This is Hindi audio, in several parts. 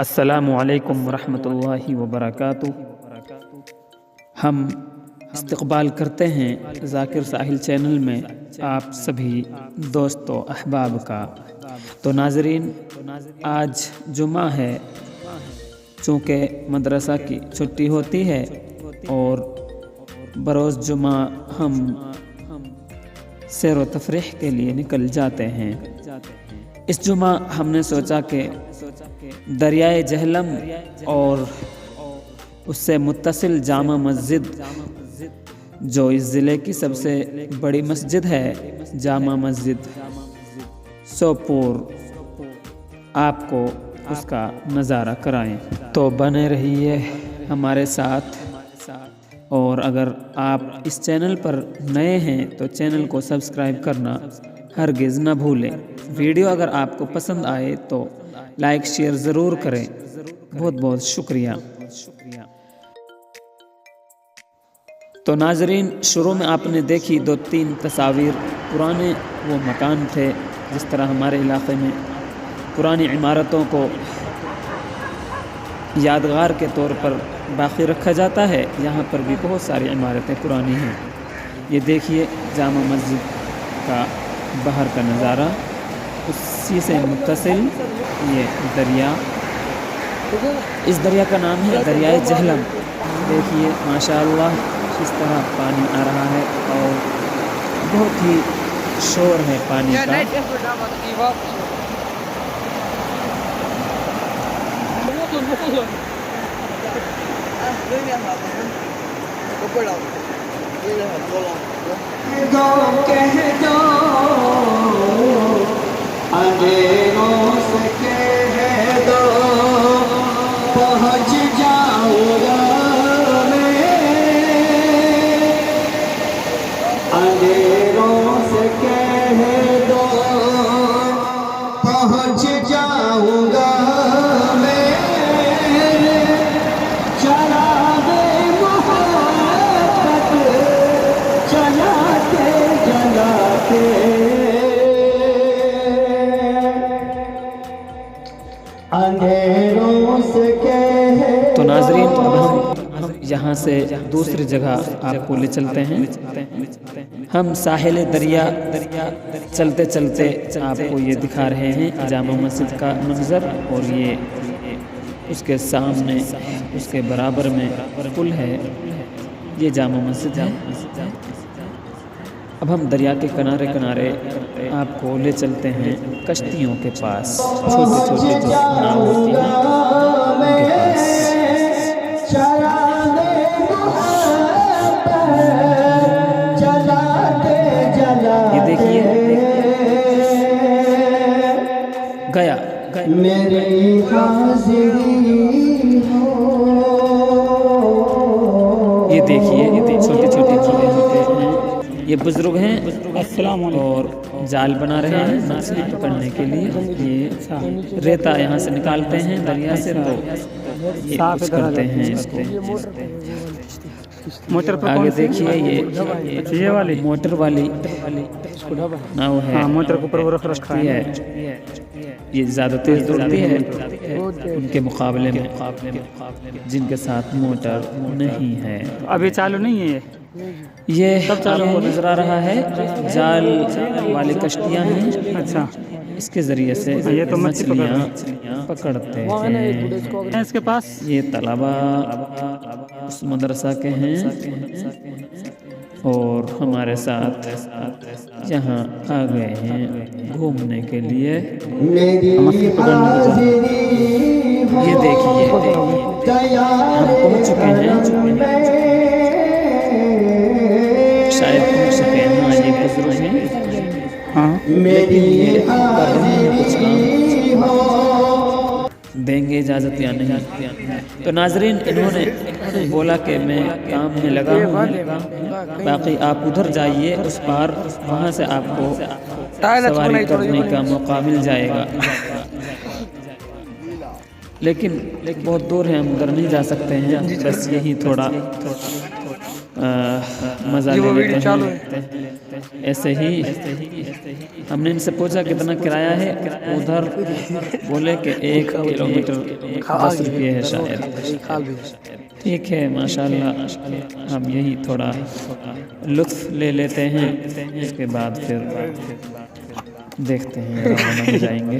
अस्सलामु अलैकुम वरहमतुल्लाहि वबरकातुह। हम इस्तक़बाल करते हैं ज़ाकिर साहिल चैनल में आप सभी दोस्तों अहबाब का। तो नाज़रीन, आज जुमा है, चूँकि मदरसा की छुट्टी होती है और बरोज़ जुमा हम सैर व तफरीह के लिए निकल जाते हैं। इस जुमा हमने सोचा कि दरियाए जहलम और उससे मुत्तसिल जामा मस्जिद, जो इस ज़िले की सबसे बड़ी मस्जिद है, जामा मस्जिद सोपुर, आपको उसका नज़ारा कराएं। तो बने रहिए हमारे साथ। और अगर आप इस चैनल पर नए हैं तो चैनल को सब्सक्राइब करना हरगिज़ न भूलें। वीडियो अगर आपको पसंद आए तो लाइक शेयर ज़रूर करें। बहुत बहुत शुक्रिया। तो नाजरीन, शुरू में आपने देखी 2-3 तस्वीर। पुराने वो मकान थे, जिस तरह हमारे इलाक़े में पुरानी इमारतों को यादगार के तौर पर बाकी रखा जाता है, यहाँ पर भी बहुत सारी इमारतें पुरानी हैं। ये देखिए जामा मस्जिद का बाहर का नज़ारा, उसी से मुत्तसिल ये दरिया, इस दरिया का नाम है दरियाए जहलम। देखिए माशाअल्लाह किस तरह पानी आ रहा है और बहुत ही शोर है पानी का। कह दो अंधेरों से कह दो, पहुँच जाऊंगा मैं। अंधेरों से कह दो, पहुँच जाऊंगा मैं। तो नाजरीन, अब हम यहाँ से दूसरी जगह आपको ले चलते हैं। हम साहिल दरिया चलते चलते आपको ये दिखा रहे हैं जामा मस्जिद का मंजर, और ये उसके सामने उसके बराबर में पुल है, ये जामा मस्जिद है। अब हम दरिया के किनारे किनारे आपको ले चलते हैं कश्तियों के पास, छोटे छोटे जो नाव होती हैं उनके पास। ये देखिए गया मेरी हाज़िरी हो। ये देखिए छोटे छोटे हैं, ये बुजुर्ग हैं और जाल बना रहे हैं मछली पकड़ने के लिए। ये रेता यहाँ से निकालते हैं दरिया से, तो ये कुछ करते हैं इसको। मोटर पर आगे देखिए ये वाली मोटर वाली नाव है, मोटर के ऊपर वो रख रखा है। ये ज़्यादा तेज दौड़ती है उनके मुकाबले में जिनके साथ मोटर नहीं है। अभी चालू नहीं है ये आपको नजर आ रहा है जाल वाली कश्तियाँ हैं। अच्छा, इसके ज़रिए से ये तो मछलियाँ पकड़ते हैं। इसके पास ये तलबा उस मदरसा के हैं और हमारे साथ यहाँ आ गए हैं घूमने के लिए, मछली पकड़ने के लिए। ये देखिए हम पहुँच चुके हैं, शायद पहुँच सके हैं। हाँ, ये बुजुर्ग हैं। हाँ, लेकिन ये कर रहे हैं कुछ काम, देंगे इजाज़त या नहीं। तो नाजरीन, इन्होंने बोला कि मैं काम में लगा हूँ, बाकी आप उधर जाइए उस पार, वहाँ से आपको सवारी करने का मौका मिल जाएगा। लेकिन बहुत दूर है, हम उधर नहीं जा सकते हैं। बस यही थोड़ा मज़ा ले लेते हैं। ऐसे ही हमने इनसे पूछा कितना किराया है, उधर बोले कि 1 किलोमीटर 10 रुपये है शायद। ठीक है, माशाल्लाह हम यही थोड़ा लुत्फ़ ले लेते हैं, इसके बाद फिर देखते हैं रवाना हो जाएंगे।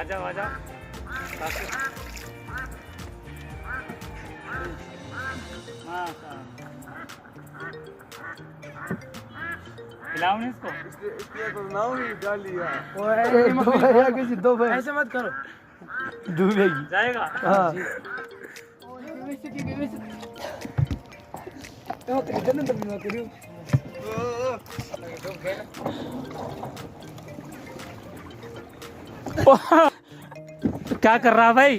आजाओ आजाओ इसको इसलिए तो नाव ही डाल लिया। किसी दो भाई ऐसे मत करो, डूबेगी जाएगा। हाँ क्या कर रहा भाई?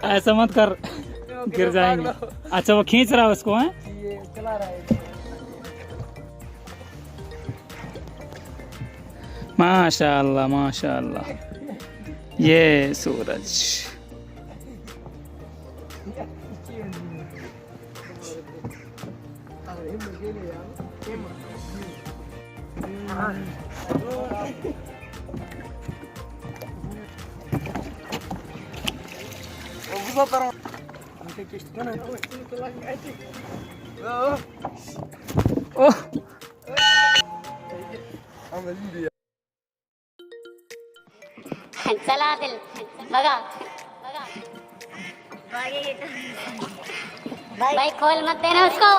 ऐसा मत कर, गिर जाएंगे। अच्छा वो खींच रहा है उसको, है चला रहा है। माशाअल्लाह माशाअल्लाह। ये सूरज चला दिल भगा भाई खोल मत देना उसको।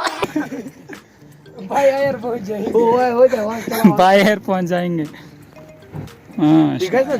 भाई यार पहुंच जाएंगे। हो जाए वहां चला बाय एयर पहुंच जाएंगे। हाँ ठीक है सर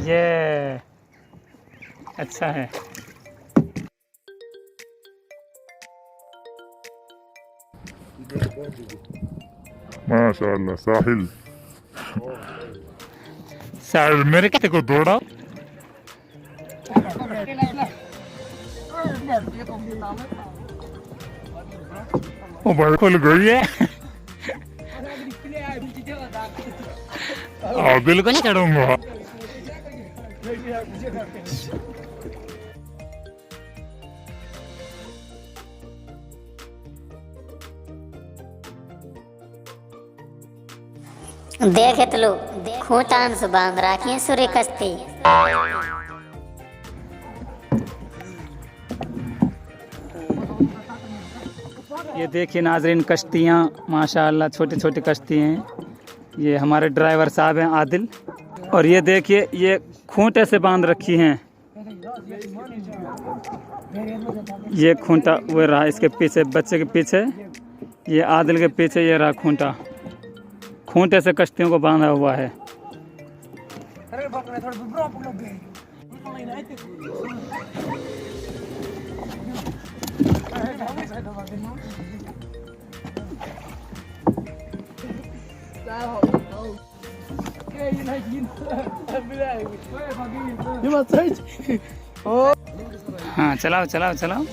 ये अच्छा है। माशाअल्लाह साहिल साहिल मेरे कहते को दौड़ा ओ भाई खुल गई है। बिल्कुल नहीं चढ़ूंगा। देख इतलू खूंटान से बांध राखी सूर्य कश्ती। ये देखिए नाजरीन कश्तियाँ माशाअल्लाह छोटी छोटी कश्ती हैं। ये हमारे ड्राइवर साहब हैं आदिल। और ये देखिए ये खूंटे से बांध रखी हैं। ये खूंटा वो रहा इसके पीछे, बच्चे के पीछे, ये आदिल के पीछे ये रहा खूंटा। खूंटे से कश्तियों को बांधा हुआ है। हाँ चलाओ चलाओ चलाओ।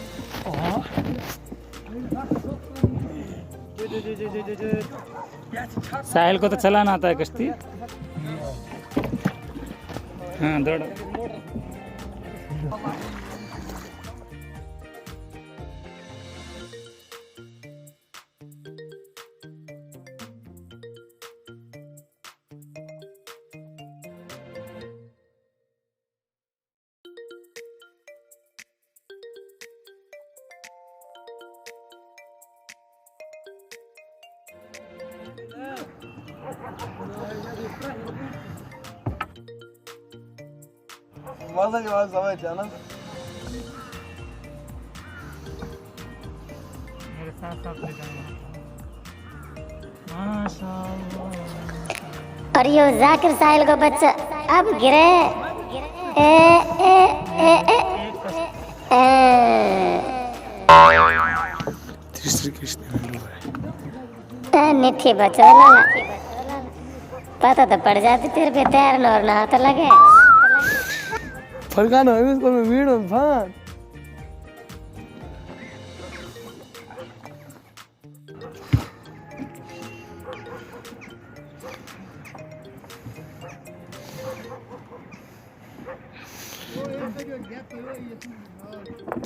साहिल को तो चलाना आता है कश्ती। हाँ दौड़ो। मजा के बाद समझ जाना मेरे साथ साथ ले जाना माशाअल्लाह। और यो जाकिर साहिल को बच्चा अब गिरे ए ए ए ए ए श्री कृष्ण निठी बच्चा लाला पता तो पड़ जाती तेरे पे तैरना और नहा तो लगे फरकाना है इसको मैं वीडियो में फान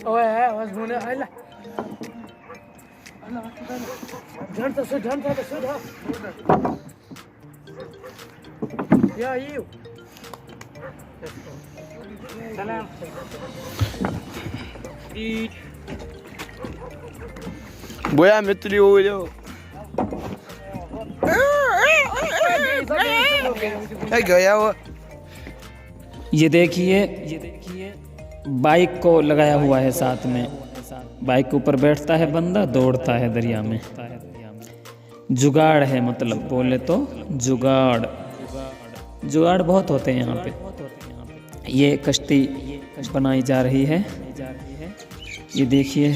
ओए है बस मुने आइला जानता सो या यू सलाम बोया मित्री हो गयो क्या गया वो ये देखिए बाइक को लगाया हुआ है साथ में। बाइक के ऊपर बैठता है बंदा, दौड़ता है दरिया में। जुगाड़ है, मतलब बोले तो जुगाड़ बहुत होते हैं यहाँ पे। ये कश्ती बनाई जा रही है। ये देखिए,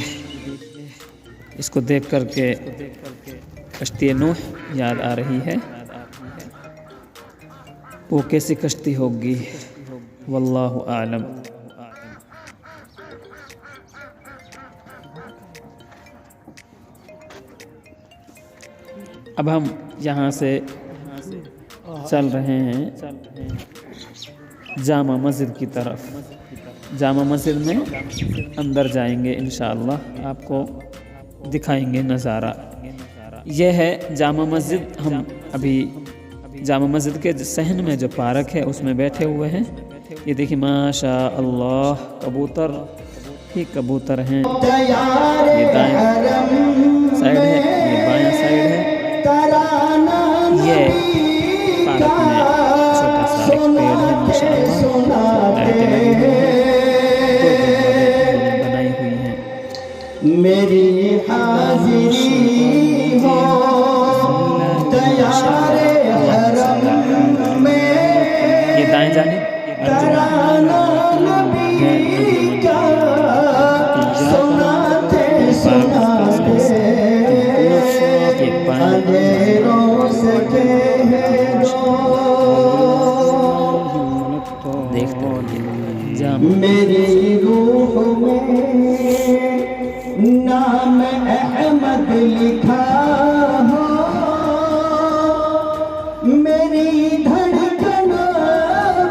इसको देख करके कश्ती नूह याद आ रही है। वो कैसी कश्ती होगी, वल्लाहु आलम। अब हम यहाँ से चल रहे हैं जामा मस्जिद की तरफ। जामा मस्जिद में अंदर जाएंगे इंशाअल्लाह, आपको दिखाएंगे नज़ारा। यह है जामा मस्जिद। हम अभी जामा मस्जिद के सहन में जो पार्क है उसमें बैठे हुए हैं। ये देखिए माशा अल्लाह, कबूतर ही कबूतर हैं। ये दाएं साइड है, ये बायां साइड है। ये पार्क में छोटा सा एक पेड़ है माशाअल्लाह, लाइटें लगी हुई हैं, बनाई हुई हैं। मेरी हाजिरी हो तैयारे हरम में, ये दाएं जानिब तराना नबी का सुनाते अंधेरों से देखते रहिए। मेरी रूह में नाम अहमद लिखा हो, मेरी धड़कनों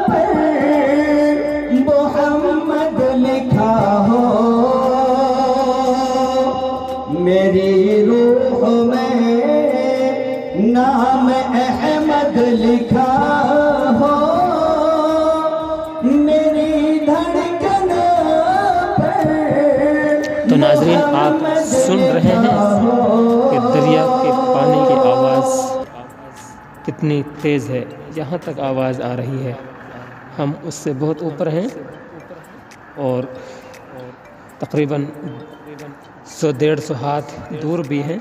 पर मोहम्मद लिखा हो। मेरी रूह में नाम अहमद लिखा हो, मेरी धड़कन पर। तो नाज़रीन, आप सुन रहे हैं कि दरिया के पानी की आवाज़ कितनी तेज़ है। यहाँ तक आवाज़ आ रही है। हम उससे बहुत ऊपर हैं और तकरीबन 100-150 हाथ दूर भी हैं,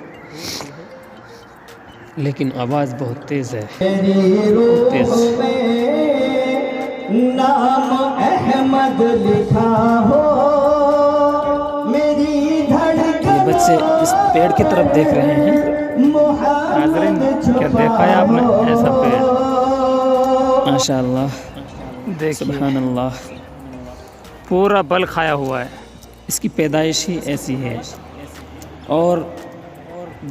लेकिन आवाज़ बहुत तेज़ है। तेज़ नाम अहमद लिखा हो, मेरी धड़कन। ये बच्चे इस पेड़ की तरफ देख रहे हैं। नाज़रीन, क्या देखा है आपने ऐसा पेड़? माशाअल्लाह, सुभान अल्लाह, पूरा बल खाया हुआ है। इसकी पैदाइश ही ऐसी है। और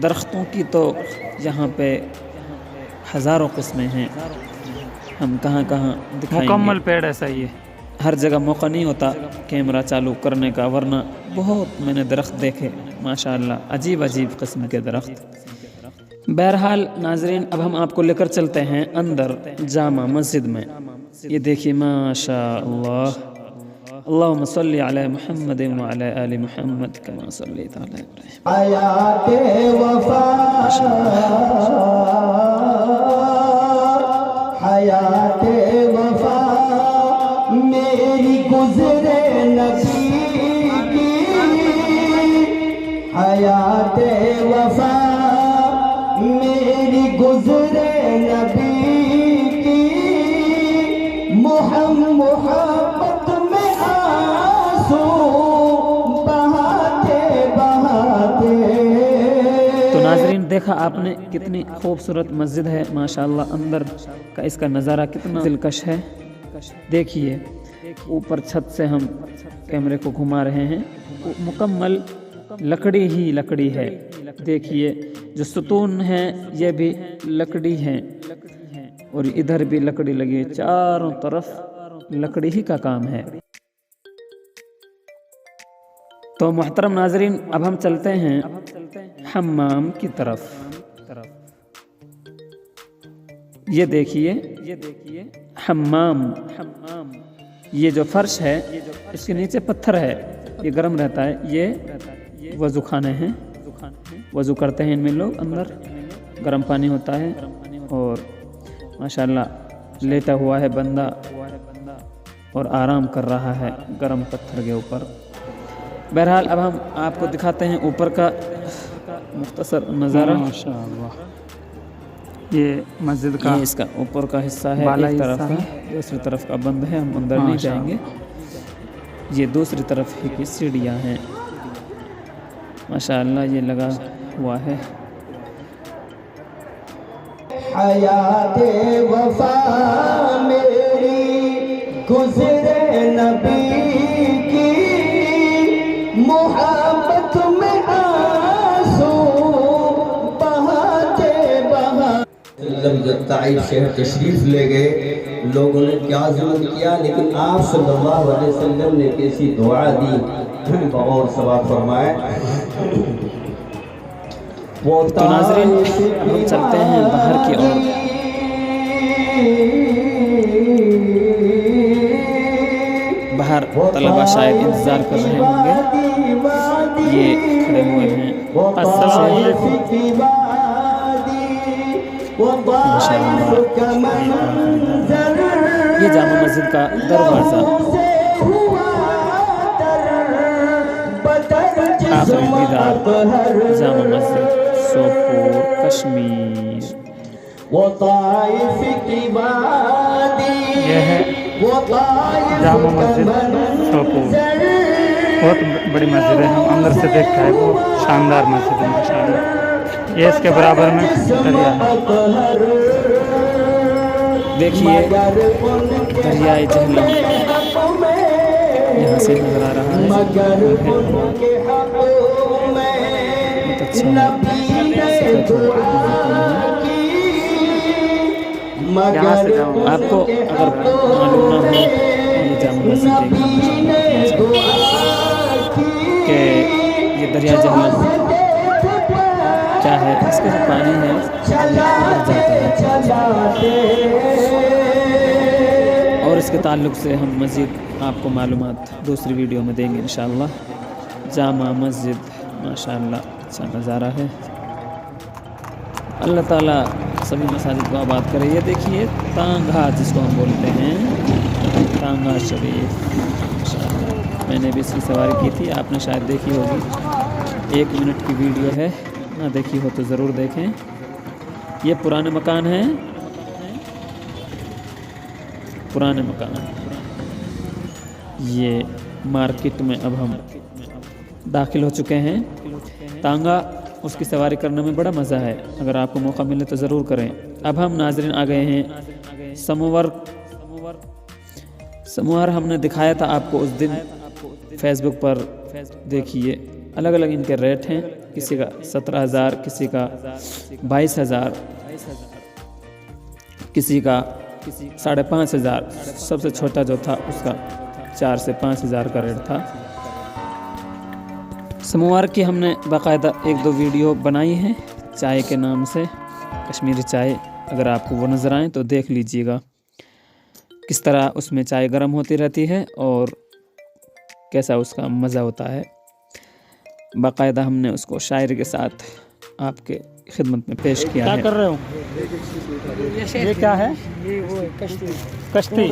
दरख्तों की तो यहाँ पे हज़ारों किस्में हैं। हम कहाँ दिखाएंगे। मुकम्मल पेड़ ऐसा ही है। हर जगह मौका नहीं होता कैमरा चालू करने का, वरना बहुत मैंने दरख्त देखे माशाअल्लाह, अजीब किस्म के दरख्त। बहरहाल नाजरीन, अब हम आपको लेकर चलते हैं अंदर जामा मस्जिद में। ये देखिए माशाअल्लाह, अल्लाहुम्मा सल्लि अला मुहम्मद व अला आलि मुहम्मद कमा सल्लैता अला इब्राहीम। हयाते वफा हयाते वफा मेरी गुजरे नबी की हयाते वफा मेरी गुजरे नबी की मोहब्बत में आंसू बहाते बहाते। तो नाज़रीन देखा आपने कितनी खूबसूरत मस्जिद है माशाअल्लाह, अंदर का इसका नज़ारा कितना दिलकश है। देखिए ऊपर छत से हम कैमरे को घुमा रहे हैं, मुकम्मल लकड़ी ही लकड़ी है। देखिए जो सुतून है ये भी लकड़ी है और इधर भी लकड़ी लगी है, चारों तरफ लकड़ी ही का काम है। तो मोहतरम नाजरीन अब हम चलते हैं हम्माम की तरफ। ये देखिए हम्माम, ये जो फर्श है इसके नीचे पत्थर है, ये गर्म रहता है। ये वज़ू खाने हैं, वज़ू करते हैं इनमें लोग, अंदर गर्म पानी होता है और माशाल्लाह लेटा हुआ है बंदा और आराम कर रहा है गर्म पत्थर के ऊपर। बहरहाल अब हम आपको दिखाते हैं ऊपर का मुख्तसर नज़ारा। माशाअल्लाह ये मस्जिद का ये इसका ऊपर का हिस्सा है, एक तरफ का, दूसरी तरफ का बंद है, हम अंदर नहीं जाएंगे। ये दूसरी तरफ ही की सीढ़ियाँ हैं माशाअल्लाह, ये लगा हुआ है। हयाते वफा मेरी गुजरे नबी की मोहब्बत में आंसू बहाते बहाते। जब ताइफ शहर तशरीफ ले गए, लोगों ने क्या जुल्म किया, लेकिन आप सल्लल्लाहु अलैहि वसल्लम ने कैसी दुआ दी, और सवाब फरमाए। तो नाज़रीन हम चलते हैं बाहर की ओर। बाहर तलबा शायद इंतज़ार कर रहे होंगे, ये खड़े हुए हैं ये जामा मस्जिद का दरवाज़ा, आखिरी दीदार जामा मस्जिद सोपोर कश्मीर। यह है जामा मस्जिद सोपोर, बहुत बड़ी मस्जिद है। हम अंदर से देखा है, बहुत शानदार मस्जिद है माशाअल्लाह। ये इसके बराबर में दरिया है। देखिए दरियाए जहलम यहाँ से नजर आ रहा है, बहुत अच्छा है। यहाँ से जाओ, आपको अगर मालूम ना हो ये जामा मस्जिद कि ये दरिया जहलम क्या है, इसका जो पानी है जाता है और इसके ताल्लुक़ से हम मज़ीद आपको मालूमात दूसरी वीडियो में देंगे इंशाअल्लाह। जामा मस्जिद माशाअल्लाह अच्छा नज़ारा है। अल्लाह ताला सभी मसाजिद को आबाद करे। ये देखिए तांगा जिसको हम बोलते हैं, तांगा शरीफ माशाअल्लाह, मैंने भी इसकी सवारी की थी, आपने शायद देखी होगी। 1 मिनट की वीडियो है, ना देखी हो तो ज़रूर देखें। ये पुराने मकान हैं, पुराने मकान। ये मार्केट में अब हम दाखिल हो चुके हैं। तांगा उसकी सवारी करने में बड़ा मज़ा है, अगर आपको मौका मिले तो ज़रूर करें। अब हम नाजरीन आ गए हैं समूहर हमने दिखाया था आपको उस दिन फेसबुक पर। देखिए अलग अलग इनके रेट हैं, किसी का 17,000, किसी का 22,000, किसी का 5,500। सबसे छोटा जो था उसका 4 से 5,000 का रेट था। समूहर की हमने बाकायदा 1-2 वीडियो बनाई है चाय के नाम से, कश्मीरी चाय। अगर आपको वो नज़र आए तो देख लीजिएगा किस तरह उसमें चाय गर्म होती रहती है और कैसा उसका मज़ा होता है। बाकायदा हमने उसको शायरी के साथ आपके खिदमत में पेश किया क्या है। कर रहे हो? ये क्या है? ये वो है कश्ती। कश्ती।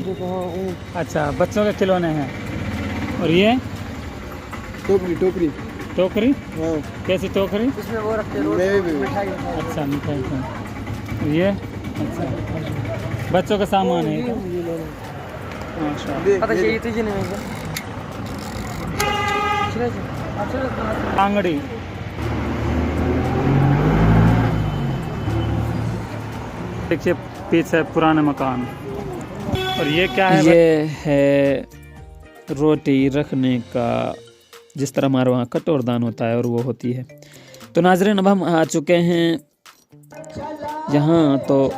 अच्छा, बच्चों के खिलौने हैं। और ये टोकरी टोकरी। टोकरी? हाँ, कैसी टोकरी? इसमें वो रखते हैं मिठाई। अच्छा, मिठाई का। ये अच्छा, बच्चों का सामान है ये तो? माशाल्लाह। पता ये तुझे नहीं मिलेगा। आंगड़ी। देखिए पीछे पुराने मकान। और ये क्या है? ये है रोटी रखने का, जिस तरह हमारे वहाँ कटोरदान होता है और वो होती है। तो नाज़रीन, अब हम आ चुके हैं यहाँ, तो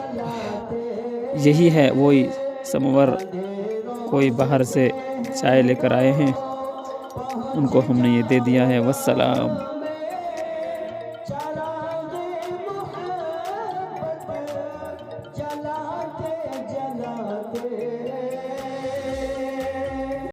यही है वही समवर। कोई बाहर से चाय लेकर आए हैं, उनको हमने ये दे दिया है। वस्सलाम। जलाते जलाते